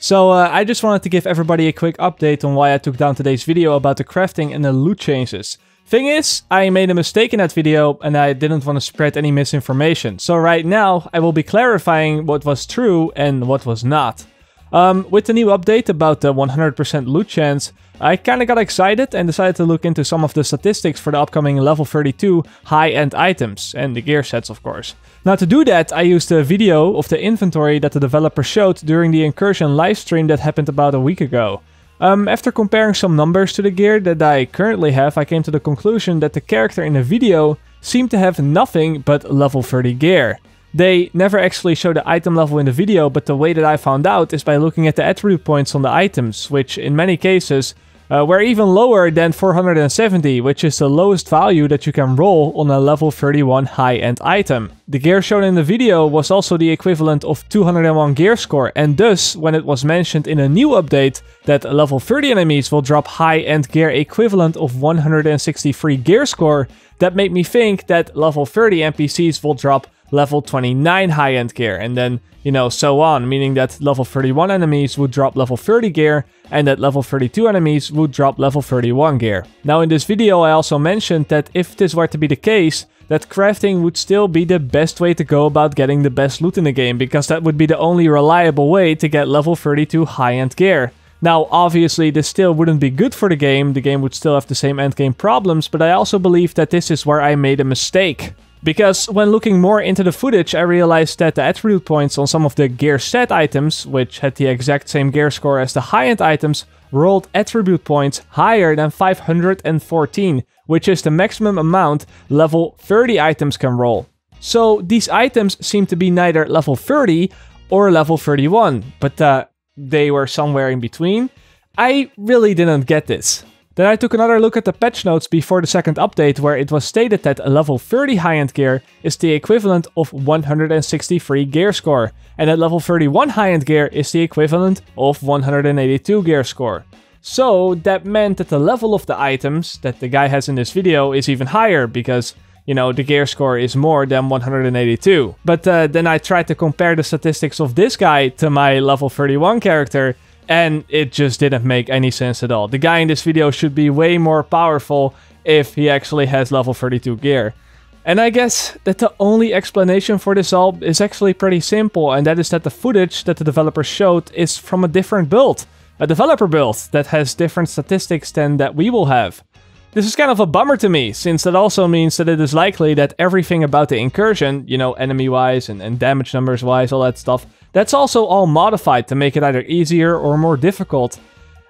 So I just wanted to give everybody a quick update on why I took down today's video about the crafting and the loot changes. Thing is, I made a mistake in that video and I didn't want to spread any misinformation. So right now I will be clarifying what was true and what was not. With the new update about the 100% loot chance, I kinda got excited and decided to look into some of the statistics for the upcoming level 32 high-end items, and the gear sets of course. Now to do that, I used a video of the inventory that the developer showed during the Incursion livestream that happened about a week ago. After comparing some numbers to the gear that I currently have, I came to the conclusion that the character in the video seemed to have nothing but level 30 gear. They never actually show the item level in the video, but the way that I found out is by looking at the attribute points on the items, which in many cases were even lower than 470, which is the lowest value that you can roll on a level 31 high-end item. The gear shown in the video was also the equivalent of 201 gear score, and thus, when it was mentioned in a new update that level 30 enemies will drop high-end gear equivalent of 163 gear score, that made me think that level 30 NPCs will drop level 29 high-end gear, and then, you know, so on, meaning that level 31 enemies would drop level 30 gear, and that level 32 enemies would drop level 31 gear. Now in this video I also mentioned that if this were to be the case, that crafting would still be the best way to go about getting the best loot in the game, because that would be the only reliable way to get level 32 high-end gear. Now, obviously, this still wouldn't be good for the game would still have the same endgame problems, but I also believe that this is where I made a mistake. Because when looking more into the footage, I realized that the attribute points on some of the gear set items, which had the exact same gear score as the high-end items, rolled attribute points higher than 514, which is the maximum amount level 30 items can roll. So these items seem to be neither level 30 or level 31, but they were somewhere in between. I really didn't get this. Then I took another look at the patch notes before the second update, where it was stated that a level 30 high-end gear is the equivalent of 163 gear score, and that level 31 high-end gear is the equivalent of 182 gear score. So that meant that the level of the items that the guy has in this video is even higher, because, you know, the gear score is more than 182. But then I tried to compare the statistics of this guy to my level 31 character, and it just didn't make any sense at all. The guy in this video should be way more powerful if he actually has level 32 gear. And I guess that the only explanation for this all is actually pretty simple, and that is that the footage that the developer showed is from a different build. A developer build that has different statistics than that we will have. This is kind of a bummer to me, since that also means that it is likely that everything about the incursion, you know, enemy-wise and damage numbers-wise, all that stuff, that's also all modified to make it either easier or more difficult.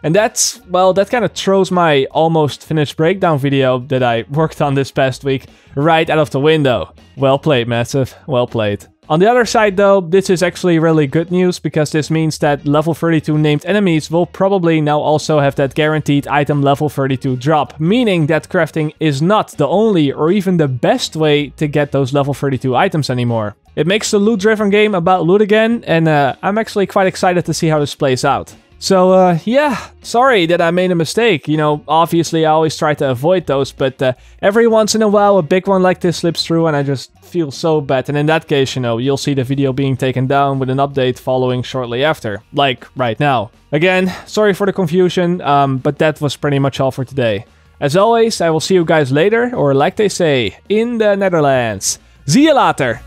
And that's, well, that kind of throws my almost finished breakdown video that I worked on this past week right out of the window. Well played, Massive. Well played. On the other side though, this is actually really good news, because this means that level 32 named enemies will probably now also have that guaranteed item level 32 drop, meaning that crafting is not the only or even the best way to get those level 32 items anymore. It makes the loot-driven game about loot again, and I'm actually quite excited to see how this plays out. So, yeah, sorry that I made a mistake. You know, obviously I always try to avoid those, but every once in a while a big one like this slips through and I just feel so bad. And in that case, you know, you'll see the video being taken down with an update following shortly after, like right now. Again, sorry for the confusion, but that was pretty much all for today. As always, I will see you guys later, or like they say, in the Netherlands. Zie je later!